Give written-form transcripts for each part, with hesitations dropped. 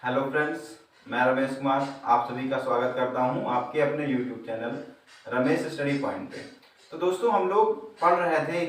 Hello friends, मैं रमेश कुमार आप सभी का स्वागत करता हूं आपके अपने YouTube channel Ramesh study point पे। तो दोस्तों, हम लोग पढ़ रहे थे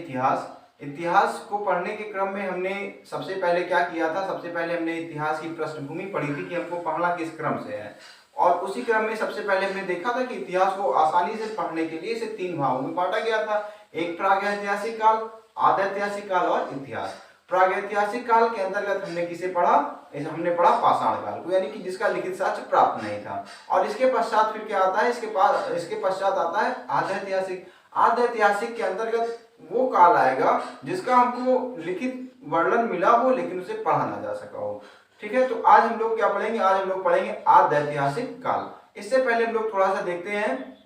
इतिहास को पढ़ने के क्रम में हमने सबसे पहले क्या किया था। सबसे पहले हमने इतिहास की पृष्ठभूमि पढ़ी थी कि हमको पढ़ना किस क्रम से है, और उसी क्रम में सबसे पहले हमने देखा था कि इतिहास को आसानी से पढ़ने के लिए इसे 3 भागों में बांटा गया था। एक प्रागैतिहासिक काल, आधैतिहासिक काल और इतिहास। प्रागैतिहासिक काल के अंतर्गत हमने किसे पढ़ा? हमने पढ़ा पाषाण काल को, यानी कि जिसका लिखित साक्ष्य प्राप्त नहीं था। और इसके पश्चात फिर क्या आता है? इसके पश्चात आता है आधैतिहासिक। आधैतिहासिक के अंतर्गत वो काल आएगा जिसका हमको लिखित वर्णन मिला हो लेकिन उसे पढ़ा ना जा सका हो। ठीक है, तो आज हम लोग क्या पढ़ेंगे? आज हम लोग पढ़ेंगे आधैतिहासिक काल। इससे पहले हम लोग थोड़ा सा देखते हैं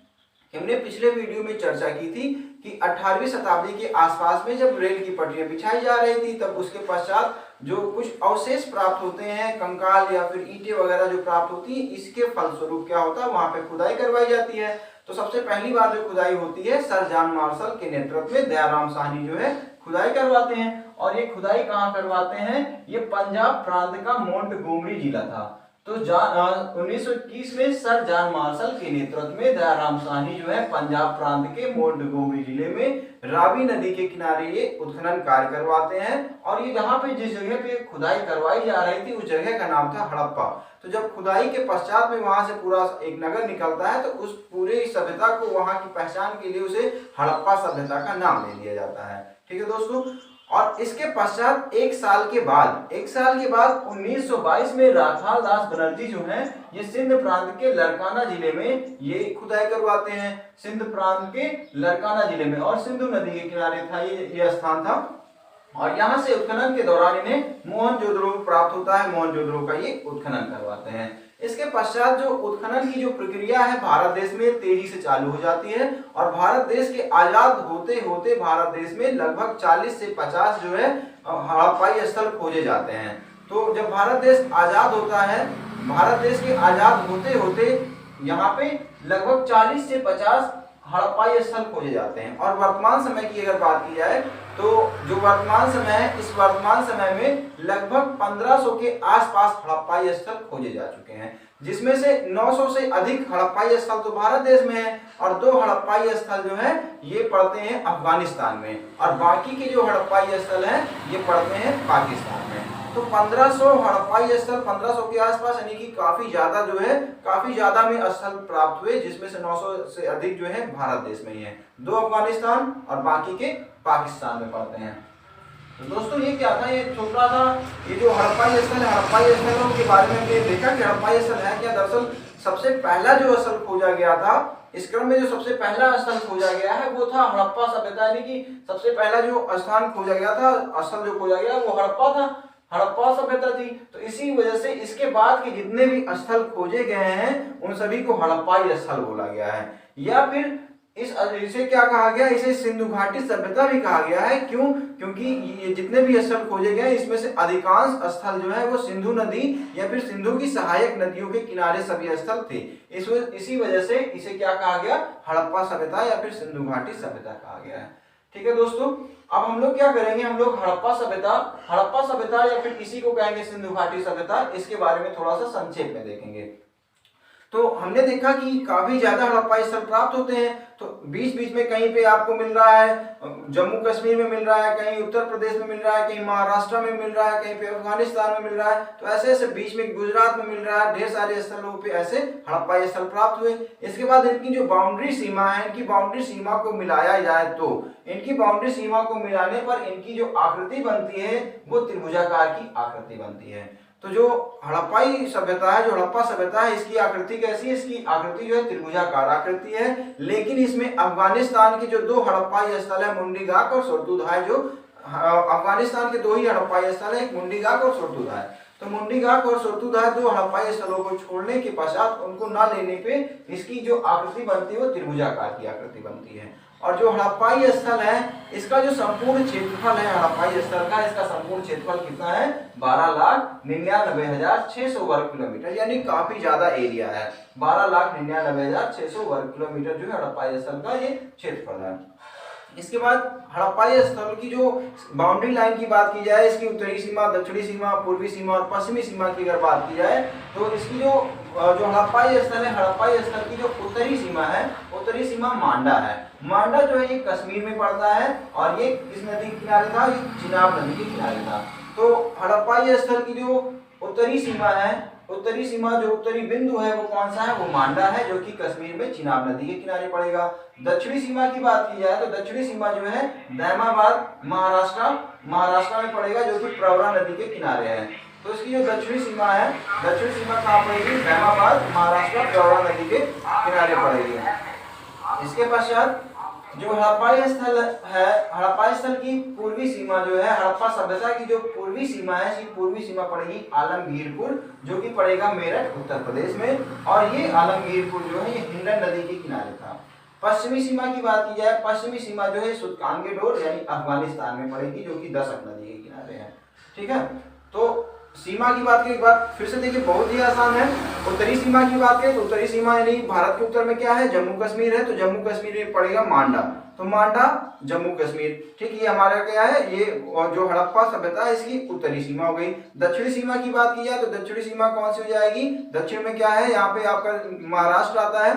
कि हमने पिछले वीडियो में चर्चा की थी कि 18वीं शताब्दी के आसपास में जब रेल की पटरियां बिछाई जा रही थी, तब उसके पश्चात जो कुछ अवशेष प्राप्त होते हैं, कंकाल या फिर ईंटें वगैरह जो प्राप्त होती हैं, इसके फलस्वरूप क्या होता है, वहां पे खुदाई करवाई जाती है। तो सबसे पहली बार जो खुदाई होती है, सर जॉन मार्शल के नेतृत्व में दयाराम साहनी जो है खुदाई करवाते हैं। और ये खुदाई कहाँ करवाते हैं? ये पंजाब प्रांत का मोंटगोमरी जिला था। तो 1921 में सर जॉन मार्शल के नेतृत्व में दयाराम साहनी जो है पंजाब प्रांत के मोंटगोमरी जिले में रावी नदी के किनारे ये उत्खनन कार्य करवाते हैं। और ये जहाँ पे जिस जगह पे खुदाई करवाई जा रही थी, उस जगह का नाम था हड़प्पा। तो जब खुदाई के पश्चात में वहां से पूरा एक नगर निकलता है, तो उस पूरे सभ्यता को, वहां की पहचान के लिए उसे हड़प्पा सभ्यता का नाम ले लिया जाता है। ठीक है दोस्तों, और इसके पश्चात एक साल के बाद 1922 में राखाल दास बनर्जी जो हैं, ये सिंध प्रांत के लरकाना जिले में ये खुदाई करवाते हैं। सिंध प्रांत के लरकाना जिले में, और सिंधु नदी के किनारे था ये स्थान था। और यहाँ से उत्खनन के दौरान इन्हें मोहनजोदड़ो प्राप्त होता है। मोहनजोदड़ो का ये उत्खनन करवाते हैं। इसके पश्चात जो उत्खनन की जो प्रक्रिया है भारत देश में तेजी से चालू हो जाती है। और भारत देश के आजाद होते होते भारत देश में लगभग 40 से 50 जो है हड़प्पाई स्थल खोजे जाते हैं। तो जब भारत देश आजाद होता है, भारत देश के आजाद होते होते यहाँ पे लगभग 40 से 50 हड़प्पाई स्थल खोजे जाते हैं। और वर्तमान समय की अगर बात की जाए, तो जो वर्तमान समय है, इस वर्तमान समय में लगभग 1500 के आसपास हड़प्पाई स्थल खोजे जा चुके हैं, जिसमें से 900 से अधिक हड़प्पाई स्थल तो भारत देश में है, और 2 हड़प्पाई स्थल जो है ये पड़ते हैं अफगानिस्तान में, और बाकी के जो हड़प्पाई स्थल हैं ये पड़ते हैं पाकिस्तान में। तो 1500 हड़प्पाई स्थल 1500 के आसपास, यानी कि काफी ज्यादा जो है, काफी ज्यादा में स्थल प्राप्त हुए, जिसमें से 900 से अधिक जो है भारत देश में ही है, 2 अफगानिस्तान और बाकी के पाकिस्तान में पड़ते हैं। तो दोस्तों, ये क्या था? ये छोटा सा ये जो हड़प्पाई स्थल है, हड़प्पाई स्थलों के बारे में हमने देखा कि हड़प्पाई स्थल है क्या। दरअसल सबसे पहला जो स्थल खोजा गया था, इस क्रम में जो सबसे पहला स्थल खोजा गया है वो था हड़प्पा सभ्यता, यानी कि सबसे पहला जो स्थान खोजा गया था, स्थल जो खोजा गया वो हड़प्पा था, हड़प्पा सभ्यता थी। तो इसी वजह से इसके बाद के जितने भी स्थल खोजे गए हैं उन सभी को हड़प्पाई स्थल बोला गया है। या फिर इसे क्या कहा गया? इसे सिंधु घाटी सभ्यता भी कहा गया है। क्यों? क्योंकि ये जितने भी स्थल खोजे गए इसमें से अधिकांश स्थल जो है वो सिंधु नदी या फिर सिंधु की सहायक नदियों के किनारे सभी स्थल थे। इसी वजह से इसे क्या कहा गया? हड़प्पा सभ्यता या फिर सिंधु घाटी सभ्यता कहा गया है। ठीक है दोस्तों, अब हम लोग क्या करेंगे? हम लोग हड़प्पा सभ्यता या फिर इसी को कहेंगे सिंधु घाटी सभ्यता, इसके बारे में थोड़ा सा संक्षेप में देखेंगे। तो हमने देखा कि काफी ज्यादा हड़प्पाई स्थल प्राप्त होते हैं। तो बीच बीच में कहीं पे आपको मिल रहा है जम्मू कश्मीर में मिल रहा है, कहीं उत्तर प्रदेश में मिल रहा है, कहीं महाराष्ट्र में मिल रहा है, कहीं पे अफगानिस्तान में मिल रहा है। तो ऐसे ऐसे बीच में गुजरात में मिल रहा है, ढेर सारे स्थलों पे ऐसे हड़प्पाई स्थल प्राप्त हुए। इसके बाद इनकी जो बाउंड्री सीमा है, इनकी बाउंड्री सीमा को मिलाया जाए तो इनकी बाउंड्री सीमा को मिलाने पर इनकी जो आकृति बनती है वो त्रिभुजाकार की आकृति बनती है। तो जो हड़प्पाई सभ्यता है, जो हड़प्पा सभ्यता है, इसकी आकृति कैसी है? इसकी आकृति जो है त्रिभुजाकार आकृति है। लेकिन इसमें अफगानिस्तान के जो 2 हड़प्पाई स्थल है, मुंडीगाक और सुरतुधाय, जो अफगानिस्तान के 2 ही हड़प्पाई स्थल है, एक मुंडीगाक और सुरतुधाय। तो मुंडीगाक और सुरतुधाय 2 हड़प्पाई स्थलों को छोड़ने के पश्चात उनको न लेने पे इसकी जो आकृति बनती है वो त्रिभुजाकार की आकृति बनती है। और जो हड़प्पाई स्थल है, इसका जो संपूर्ण क्षेत्रफल है हड़प्पाई स्थल का, इसका संपूर्ण क्षेत्रफल कितना है? 12,99,600 वर्ग किलोमीटर, यानी काफी ज्यादा एरिया है। 12,99,600 वर्ग किलोमीटर जो है हड़प्पाई स्थल का ये क्षेत्रफल है। इसके बाद हड़प्पाई स्थल की जो बाउंड्री लाइन की बात की जाए, इसकी उत्तरी सीमा, दक्षिणी सीमा, पूर्वी सीमा और पश्चिमी सीमा की अगर बात की जाए तो इसकी जो हड़प्पाई स्थल है, हड़प्पाई स्थल की जो उत्तरी सीमा है, उत्तरी सीमा मांडा है। मांडा जो है ये कश्मीर में पड़ता है और ये किस नदी के किनारे था, ये चिनाब नदी के किनारे था। तो हड़प्पाई स्थल की जो उत्तरी सीमा है, उत्तरी सीमा जो उत्तरी बिंदु है वो कौन सा है, वो मांडा है, जो कि कश्मीर में चिनाब नदी के किनारे पड़ेगा। दक्षिणी सीमा की बात की जाए तो दक्षिणी सीमा जो है दैमाबाद महाराष्ट्र में पड़ेगा, जो कि प्रवरा नदी के किनारे है। तो इसकी जो दक्षिणी सीमा है, दक्षिणी सीमा कहाँ पड़ेगी, दैमाबाद महाराष्ट्र प्रवरा नदी के किनारे पड़ेगी। इसके पश्चात जो हड़प्पाई स्थल है, हड़प्पाई स्थल की पूर्वी सीमा जो है, हड़प्पा सभ्यता की जो पूर्वी सीमा है, इसकी पूर्वी सीमा पड़ेगी आलमगीरपुर, जो कि पड़ेगा मेरठ उत्तर प्रदेश में, और ये आलमगीरपुर जो है ये हिंडन नदी के किनारे था। पश्चिमी सीमा की बात की जाए, पश्चिमी सीमा जो है सुल्तानगेडोर यानी अफगानिस्तान में पड़ेगी, जो कि दशक नदी के किनारे है। ठीक है, तो सीमा की बात के बाद फिर से देखिए बहुत ही आसान है। उत्तरी सीमा की बात करें तो उत्तरी सीमा यानी भारत के उत्तर में क्या है, जम्मू कश्मीर है, तो जम्मू कश्मीर में पड़ेगा मांडा, तो मांडा जम्मू कश्मीर। ठीक, ये हमारा क्या है, ये जो हड़प्पा सभ्यता है इसकी उत्तरी सीमा हो गई। दक्षिणी सीमा की बात की जाए तो दक्षिणी सीमा कौन सी हो जाएगी, दक्षिण में क्या है, यहाँ पे आपका महाराष्ट्र आता है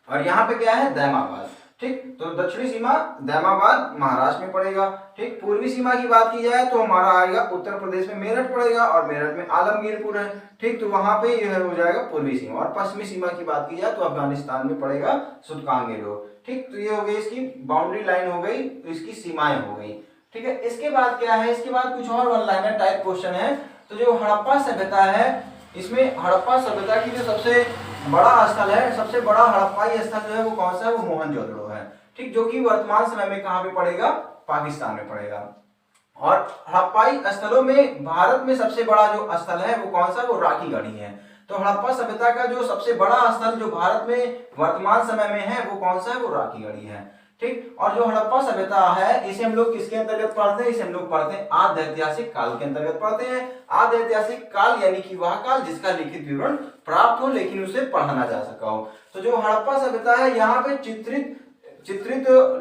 और यहाँ पे क्या है, दैमाबाद। ठीक, तो दक्षिणी सीमा दैमाबाद महाराष्ट्र में पड़ेगा। ठीक, पूर्वी सीमा की बात की जाए तो हमारा आएगा उत्तर प्रदेश में मेरठ पड़ेगा और मेरठ में आलमगीरपुर है। ठीक, तो वहां पे यह हो जाएगा पूर्वी सीमा। और पश्चिमी सीमा की बात की जाए तो अफगानिस्तान में पड़ेगा सुल्तानगेडोर। ठीक, तो ये हो गई इसकी बाउंड्री लाइन हो गई, इसकी सीमाएं हो गई। ठीक है, इसके बाद क्या है, इसके बाद कुछ और वन लाइनर टाइप क्वेश्चन है। तो जो हड़प्पा सभ्यता है, इसमें हड़प्पा सभ्यता की जो सबसे बड़ा स्थल है, सबसे बड़ा हड़प्पाई स्थल जो है वो कौन सा है, वो मोहनजोदड़ो है। ठीक, जो कि वर्तमान समय में कहाँ पे पड़ेगा, पाकिस्तान में पड़ेगा। और हड़प्पाई स्थलों में भारत में सबसे बड़ा जो स्थल है वो कौन सा, वो राखीगढ़ी है। तो हड़प्पा सभ्यता का जो सबसे बड़ा स्थल जो भारत में वर्तमान समय में है वो कौन सा है, वो राखीगढ़ी है। ठीक, और जो हड़प्पा सभ्यता है इसे हम लोग किसके अंतर्गत पढ़ते हैं, इसे हम लोग पढ़ते हैं आद्य ऐतिहासिक काल के अंतर्गत पढ़ते हैं। आद्य ऐतिहासिक काल यानी कि वह काल जिसका लिखित विवरण प्राप्त हो लेकिन उसे पढ़ा ना जा सका हो। तो जो हड़प्पा सभ्यता है यहाँ पे चित्रित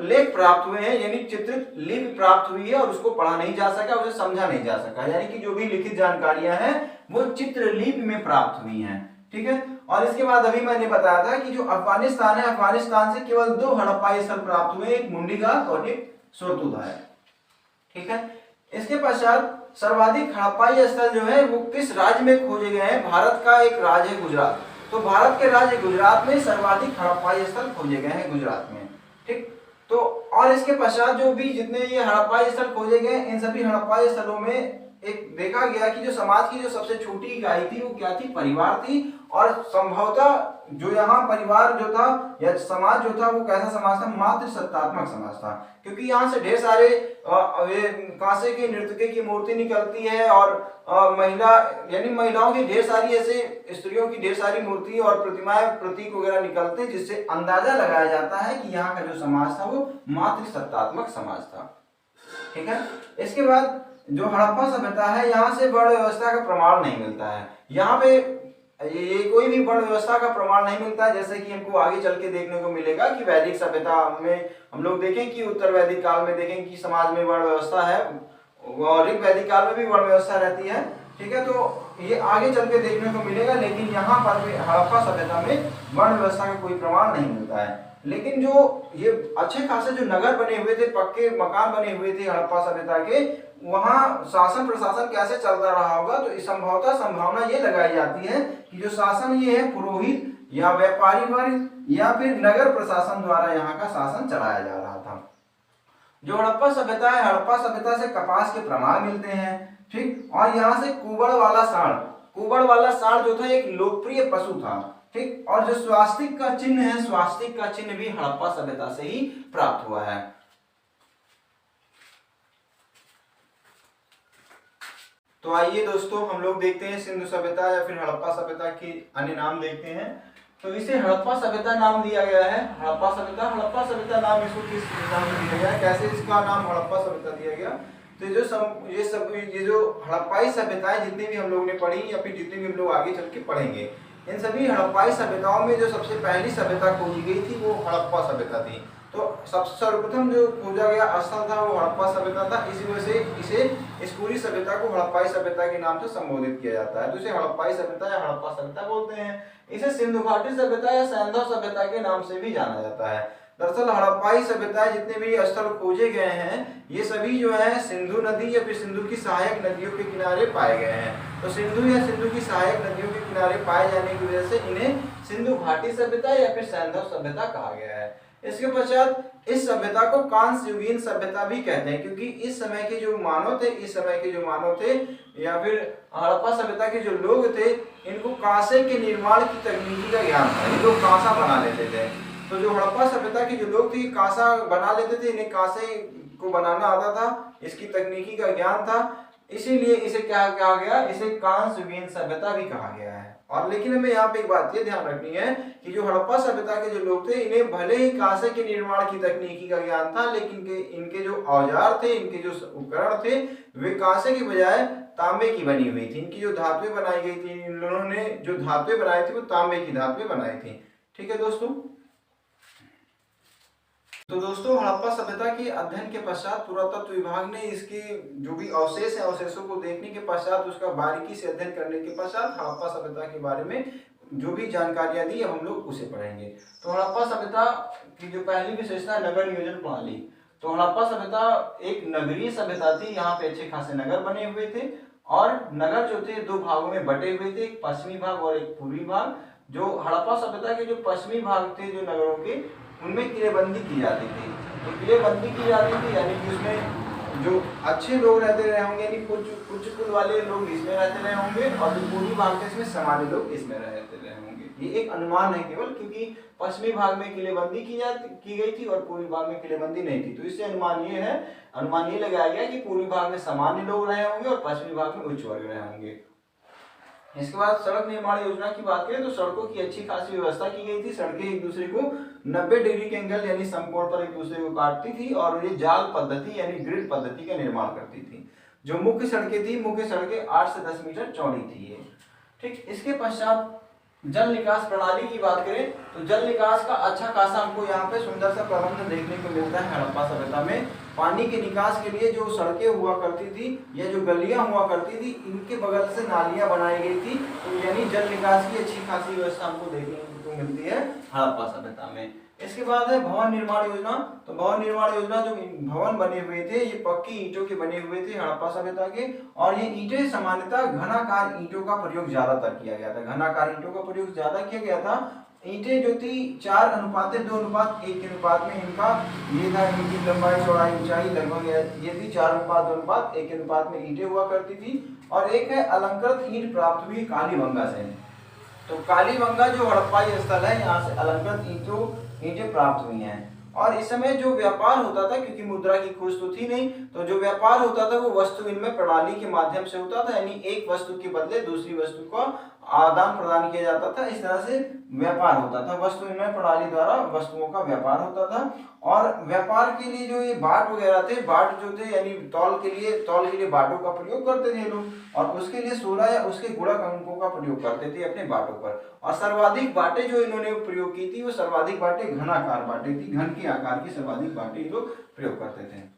लेख प्राप्त हुए हैं, यानी चित्रित लिपि प्राप्त हुई है और उसको पढ़ा नहीं जा सका, उसे समझा नहीं जा सका, यानी कि जो भी लिखित जानकारियां हैं वो चित्र लिपि में प्राप्त हुई हैं। ठीक है, और इसके बाद अभी मैंने बताया था कि जो अफगानिस्तान है, अफगानिस्तान से केवल 2 हड़प्पाई स्थल प्राप्त हुए, एक मुंडीघाट और एक सोतुदा है। ठीक है, इसके पश्चात सर्वाधिक हड़प्पाई स्थल जो है वो किस राज्य में खोजे गए हैं, भारत का एक राज्य है गुजरात। तो भारत के राज्य गुजरात में सर्वाधिक हड़प्पाई स्थल खोजे गए हैं, गुजरात में। ठीक, तो और इसके पश्चात जो भी जितने ये हड़प्पाई स्थल खोजे गए, इन सभी हड़प्पाई स्थलों में एक देखा गया कि जो समाज की जो सबसे छोटी इकाई थी वो क्या थी, परिवार थी। और संभवतः जो यहाँ परिवार जो था या समाज जो था वो कैसा समाज था, मातृ सत्तात्मक समाज था, क्योंकि यहाँ से ढेर सारे कांसे के नृत्य की मूर्ति निकलती है और महिला यानी महिलाओं की ढेर सारी ऐसे स्त्रियों की ढेर सारी मूर्ति और प्रतिमाएं प्रतीक वगैरह निकलते हैं, जिससे अंदाजा लगाया जाता है कि यहाँ का जो समाज था वो मातृ सत्तात्मक समाज था। ठीक है, इसके बाद जो हड़प्पा सभ्यता है यहाँ से वर्ण व्यवस्था का प्रमाण नहीं मिलता है। यहाँ पे ये कोई भी वर्ण व्यवस्था का प्रमाण नहीं मिलता है, जैसे कि हमको आगे चल के देखने को मिलेगा कि वैदिक सभ्यता में हम लोग देखें कि उत्तर वैदिक काल में देखें कि समाज में वर्ण व्यवस्था है और ऋग वैदिक काल में भी वर्ण व्यवस्था रहती है। ठीक है, तो ये आगे चल के देखने को मिलेगा, लेकिन यहाँ पर हड़प्पा सभ्यता में वर्ण व्यवस्था का कोई प्रमाण नहीं मिलता है। लेकिन जो ये अच्छे खासे जो नगर बने हुए थे, पक्के मकान बने हुए थे हड़प्पा सभ्यता के, वहाँ शासन प्रशासन कैसे चलता रहा होगा, तो इस संभावना ये लगाई जाती है कि जो शासन ये है पुरोहित या व्यापारी वर्ग या फिर नगर प्रशासन द्वारा यहाँ का शासन चलाया जा रहा था। जो हड़प्पा सभ्यता है, हड़प्पा सभ्यता से कपास के प्रमाण मिलते हैं। ठीक, और यहाँ से कुबड़ वाला सांड जो था एक लोकप्रिय पशु था। ठीक, और जो स्वास्तिक का चिन्ह है, स्वास्तिक का चिन्ह भी हड़प्पा सभ्यता से ही प्राप्त हुआ है। तो आइए दोस्तों हम लोग देखते हैं सिंधु सभ्यता या फिर हड़प्पा सभ्यता के अन्य नाम देखते हैं। तो इसे हड़प्पा सभ्यता नाम दिया गया है। हड़प्पा सभ्यता नाम इसको किस नाम से दिया गया, कैसे इसका नाम हड़प्पा सभ्यता दिया गया। तो ये जो हड़प्पाई सभ्यताएं जितनी भी हम लोग ने पढ़ी या फिर जितनी भी हम लोग आगे चल के पढ़ेंगे, इन सभी हड़प्पाई सभ्यताओं में जो सबसे पहली सभ्यता खोजी गई थी वो हड़प्पा सभ्यता थी। तो सबसे सर्वप्रथम जो खोजा गया स्थल था वो हड़प्पा सभ्यता था। इसी वजह से इसे इस पूरी सभ्यता को हड़प्पाई सभ्यता के नाम से संबोधित किया जाता है। तो इसे हड़प्पाई सभ्यता या हड़प्पा सभ्यता बोलते हैं। इसे सिंधु घाटी सभ्यता या सैंधव सभ्यता के नाम से भी जाना जाता है। दरअसल हड़प्पाई सभ्यताएं जितने भी स्थल खोजे गए हैं ये सभी जो है सिंधु नदी या फिर सिंधु की सहायक नदियों के किनारे पाए गए हैं। तो सिंधु या सिंधु की सहायक नदियों के किनारे पाए जाने की वजह से इन्हें सिंधु घाटी सभ्यता या फिर सैंधव सभ्यता कहा गया है। इसके पश्चात इस सभ्यता को कांस्य युगीन सभ्यता भी कहते हैं, क्योंकि इस समय के जो मानव थे या फिर हड़प्पा सभ्यता के जो लोग थे इनको कांसे के निर्माण की तकनीकी का ज्ञान था। ये लोग कांसा बना लेते थे। तो जो हड़प्पा सभ्यता के जो लोग थे कांसा बना लेते थे, इन्हें कांसे को बनाना आता था, इसकी तकनीकी का ज्ञान था, इसीलिए इसे क्या कहा गया, इसे कांस्य युगीन सभ्यता भी कहा गया है। और लेकिन हमें यहाँ पे एक बात ये ध्यान रखनी है कि जो हड़प्पा सभ्यता के जो लोग थे इन्हें भले ही कांसे के निर्माण की तकनीकी का ज्ञान था, लेकिन इनके जो औजार थे, इनके जो उपकरण थे वे कांसे की बजाय तांबे की बनी हुई थी। इनकी जो धातुएं बनाई गई थी, इन लोगों ने जो धातुएं बनाई थी वो तांबे की धातुएं बनाई थी। ठीक है दोस्तों। तो दोस्तों हड़प्पा सभ्यता के अध्ययन के पश्चात पुरातत्व विभाग ने इसके जो भी अवशेष है अवशेषों को देखने के पश्चात उसका बारीकी से अध्ययन करने के पश्चात हड़प्पा सभ्यता के बारे में जो भी जानकारियां दी हम लोग उसे पढ़ेंगे। तो हड़प्पा सभ्यता की जो पहली विशेषता है नगर नियोजन प्रणाली। तो हड़प्पा सभ्यता एक नगरीय सभ्यता थी। यहाँ पे अच्छे खासे नगर बने हुए थे और नगर जो थे दो भागों में बटे हुए थे, एक पश्चिमी भाग और एक पूर्वी भाग। जो हड़प्पा सभ्यता के जो पश्चिमी भाग थे जो नगरों के, उनमें किलेबंदी की जाती थी। तो किलेबंदी की जाती थी यानी कि उसमें जो अच्छे लोग रहते रहे होंगे, यानी कुछ कुल वाले लोग इसमें रहते रहे होंगे और जो पूर्वी भाग थे इसमें सामान्य लोग इसमें रहते रहे होंगे। ये एक अनुमान है केवल, क्योंकि पश्चिमी भाग में किलेबंदी की गई थी और पूर्वी भाग में किलेबंदी नहीं थी। तो इससे अनुमान ये लगाया गया कि पूर्वी भाग में सामान्य लोग रहे होंगे और पश्चिमी भाग में उच्च वर्ग रहे होंगे। इसके बाद सड़क निर्माण योजना की बात करें तो सड़कों की अच्छी खासी व्यवस्था की गई थी। सड़कें एक दूसरे को 90 डिग्री के एंगल यानी समकोण पर एक दूसरे को काटती थी और ये जाल पद्धति यानी ग्रिड पद्धति का निर्माण करती थी। जो मुख्य सड़कें 8 से 10 मीटर चौड़ी थी ये। ठीक। इसके पश्चात जल निकास प्रणाली की बात करें तो जल निकास का अच्छा खासा हमको यहाँ पे सुंदर सा प्रबंध देखने को मिलता है हड़प्पा सभ्यता में। पानी के निकास के लिए जो सड़कें हुआ करती थी या जो गलियां हुआ करती थी इनके बगल से नालियां बनाई गई थी। तो यानी जल निकास की अच्छी खासी व्यवस्था हमको देखने को मिलती है हड़प्पा सभ्यता में। इसके बाद है भवन निर्माण योजना। तो भवन निर्माण योजना जो भवन बने हुए थे ये पक्की ईंटों के बने हुए थे हड़प्पा सभ्यता के, और ये ईंटें सामान्यतः घनाकार ईंटों का प्रयोग ज्यादातर किया गया था। घनाकार ईंटों का प्रयोग ज्यादा किया गया था। ईंटें जो थी 4:2:1 के अनुपात में इनका ये था। इनकी लंबाई चौड़ाई ऊंचाई लगभग ये थी 4:2:1 के अनुपात में ईंटें हुआ करती थी। और एक है अलंकृत ईंट प्राप्त हुई कालीबंगा से। तो कालीबंगा जो हड़प्पाई स्थल है यहाँ से अलंकृत ईंटें प्राप्त हुई हैं। और इस समय जो व्यापार होता था, क्योंकि मुद्रा की खोज तो थी नहीं, तो जो व्यापार होता था वो वस्तु विनिमय प्रणाली के माध्यम से होता था। यानी एक वस्तु के बदले दूसरी वस्तु का आदान प्रदान किया जाता था। इस तरह से व्यापार होता था। वस्तु विनिमय प्रणाली द्वारा वस्तुओं का व्यापार होता था। और व्यापार के लिए जो ये बाट वगैरह थे, बाट जो थे यानी तौल के लिए बाटों का प्रयोग करते थे लोग, और उसके लिए 16 या उसके गुणक अंकों का प्रयोग करते थे अपने बाटों पर। और सर्वाधिक बाटें जो इन्होंने प्रयोग की थी वो सर्वाधिक बाटें घनाकार बाटें थी। घन के आकार की सर्वाधिक बाटें लोग प्रयोग करते थे।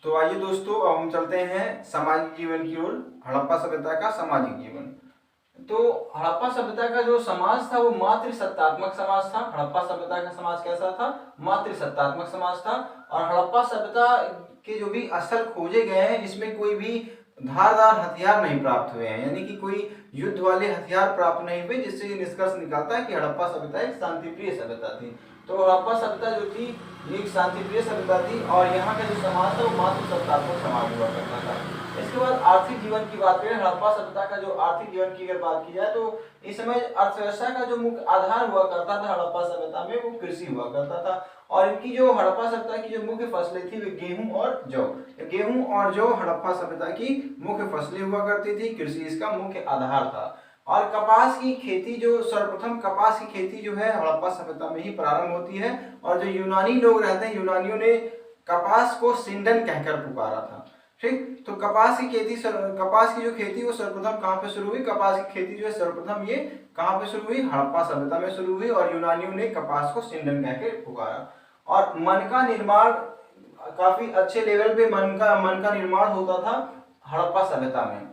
तो आइए दोस्तों अब हम चलते हैं सामाजिक जीवन की ओर। हड़प्पा सभ्यता का सामाजिक जीवन। तो हड़प्पा सभ्यता का जो समाज था वो मातृसत्तात्मक समाज था। हड़प्पा सभ्यता का समाज कैसा था? मातृसत्तात्मक समाज था। और हड़प्पा सभ्यता के जो भी स्थल खोजे गए हैं इसमें कोई भी धारदार हथियार नहीं प्राप्त हुए हैं, यानी कि कोई युद्ध वाले हथियार प्राप्त नहीं हुए, जिससे ये निष्कर्ष निकलता है कि हड़प्पा सभ्यता एक शांतिप्रिय सभ्यता थी। तो हड़प्पा सभ्यता जो थी ये एक शांतिप्रिय सभ्यता थी और यहाँ का जो समाज था वो मातृसत्तात्मक समाज हुआ करता था। इसके बाद आर्थिक जीवन की बात करें, हड़प्पा सभ्यता का जो आर्थिक जीवन की अगर बात की जाए तो इस समय अर्थव्यवस्था का जो मुख्य आधार हुआ करता था हड़प्पा सभ्यता में वो कृषि हुआ करता था। और इनकी जो हड़प्पा सभ्यता की जो मुख्य फसलें थी वे गेहूं और जौ। गेहूं और जौ हड़प्पा सभ्यता की मुख्य फसलें हुआ करती थी। कृषि इसका मुख्य आधार था। और कपास की खेती जो सर्वप्रथम कपास की खेती जो है हड़प्पा सभ्यता में ही प्रारंभ होती है। और जो यूनानी लोग रहते हैं, यूनानियों ने कपास को सिंडन कहकर पुकारा था। ठीक। तो कपास की जो खेती वो सर्वप्रथम कहाँ पे शुरू हुई? कपास की खेती जो है सर्वप्रथम ये कहाँ पे शुरू हुई? हड़प्पा सभ्यता में शुरू हुई और यूनानियों ने कपास को सिंडन कह के पुकारा। और मन का निर्माण काफी अच्छे लेवल पे मन का निर्माण होता था हड़प्पा सभ्यता में,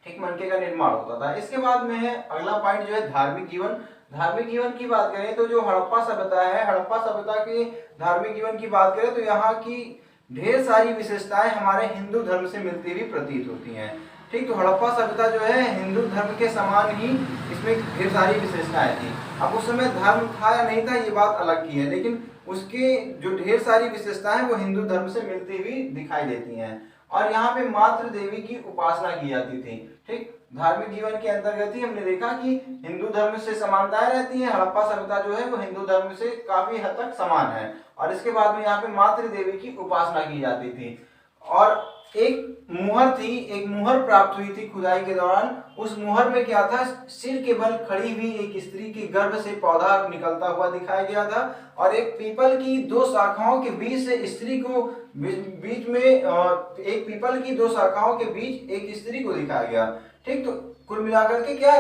ठीक, मनके का निर्माण होता था। इसके बाद में है अगला पॉइंट जो है धार्मिक जीवन। धार्मिक जीवन की बात करें तो जो हड़प्पा सभ्यता है, हड़प्पा सभ्यता के धार्मिक जीवन की बात करें तो यहाँ की ढेर सारी विशेषताएं हमारे हिंदू धर्म से मिलती हुई प्रतीत होती हैं, ठीक। तो हड़प्पा सभ्यता जो है हिंदू धर्म के समान ही इसमें ढेर सारी विशेषताएं थी। अब उस समय धर्म था या नहीं था ये बात अलग की है, लेकिन उसके जो ढेर सारी विशेषताएं वो हिंदू धर्म से मिलती हुई दिखाई देती हैं। और यहाँ पे मातृ देवी की उपासना की जाती थी, ठीक। धार्मिक जीवन के अंतर्गत ही हमने देखा कि हिंदू धर्म से समानताएं रहती हैं। हड़प्पा सभ्यता जो है वो हिंदू धर्म से काफी हद तक समान है। और इसके बाद में यहाँ पे मातृ देवी की उपासना की जाती थी। और एक मुहर प्राप्त हुई थी खुदाई के दौरान। उस मुहर में क्या था? सिर के बल खड़ी हुई एक स्त्री के गर्भ से पौधा निकलता हुआ दिखाया गया था और एक पीपल की दो शाखाओं के बीच से स्त्री को बीच में एक पीपल की दो शाखाओं के बीच एक स्त्री को दिखाया गया, ठीक। तो कुल मिलाकर के क्या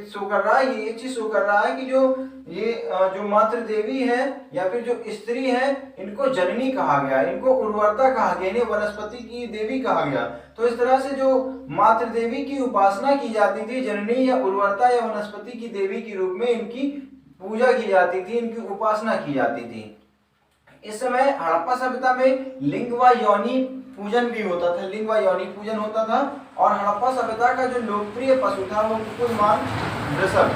शो कर रहा है? ये चीज शो कर रहा है कि जो मातृ देवी है या फिर जो स्त्री है इनको जननी कहा गया, इनको उर्वरता कहा गया, इन्हें वनस्पति की देवी कहा गया। तो इस तरह से जो मातृ देवी की उपासना की जाती थी, जननी या उर्वरता या वनस्पति की देवी के रूप में इनकी पूजा की जाती थी, इनकी उपासना की जाती थी। इस समय हड़प्पा सभ्यता में लिंग व योनि पूजन भी होता था, लिंग व योनि पूजन होता था। और हड़प्पा सभ्यता का जो लोकप्रिय पशु था वो कुकुटमान वृषभ।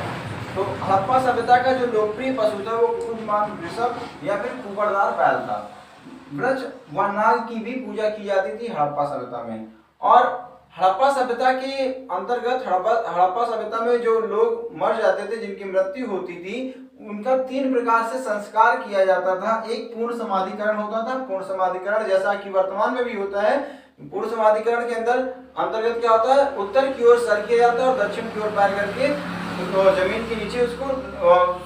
तो हड़प्पा सभ्यता का जो लोकप्रिय पशु था वो कुकुटमान वृषभ या फिर कुकड़दार बैल था। वृक्ष व नाग की भी पूजा की जाती थी हड़प्पा सभ्यता में। और हड़प्पा सभ्यता के अंतर्गत हड़प्पा सभ्यता में जो लोग मर जाते थे, जिनकी मृत्यु होती थी, उनका 3 प्रकार से संस्कार किया जाता था। एक पूर्ण समाधिकरण होता था, पूर्ण समाधिकरण जैसा कि वर्तमान में भी होता है। पूर्ण समाधिकरण के अंतर्गत क्या होता है? उत्तर की ओर सर किया जाता है और दक्षिण की ओर पैर करके तो जमीन के नीचे उसको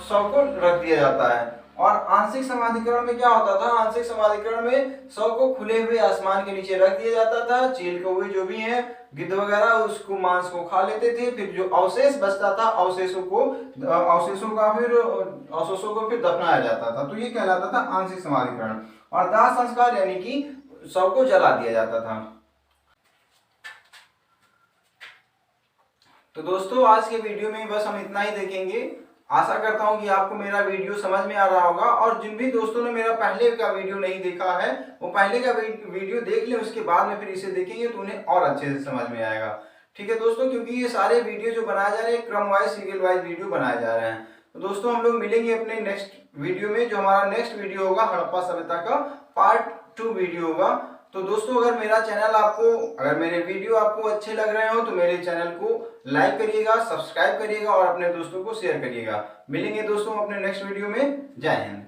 शव को रख दिया जाता है। और आंशिक समाधिकरण में क्या होता था? आंशिक समाधिकरण में शव को खुले हुए आसमान के नीचे रख दिया जाता था। चील कौवे जो भी हैं, गिद्ध वगैरह, उसको मांस को खा लेते थे। फिर जो अवशेष बचता था अवशेषों को फिर दफनाया जाता था। तो ये कहलाता था आंशिक समाधिकरण। और दाह संस्कार यानी कि शव को जला दिया जाता था। तो दोस्तों आज के वीडियो में बस हम इतना ही देखेंगे। आशा करता हूं कि आपको मेरा वीडियो समझ में आ रहा होगा। और जिन भी दोस्तों ने मेरा पहले का वीडियो नहीं देखा है वो पहले का वीडियो देख लें, उसके बाद में फिर इसे देखेंगे तो उन्हें और अच्छे से समझ में आएगा, ठीक है दोस्तों। क्योंकि ये सारे वीडियो जो बनाए जा रहे हैं क्रम वाइज सीरियल वाइज वीडियो बनाए जा रहे हैं। तो दोस्तों हम लोग मिलेंगे अपने नेक्स्ट वीडियो में। जो हमारा नेक्स्ट वीडियो होगा हड़प्पा सभ्यता का पार्ट 2 वीडियो होगा। तो दोस्तों अगर मेरे वीडियो आपको अच्छे लग रहे हो तो मेरे चैनल को लाइक करिएगा, सब्सक्राइब करिएगा और अपने दोस्तों को शेयर करिएगा। मिलेंगे दोस्तों अपने नेक्स्ट वीडियो में। जय हिंद।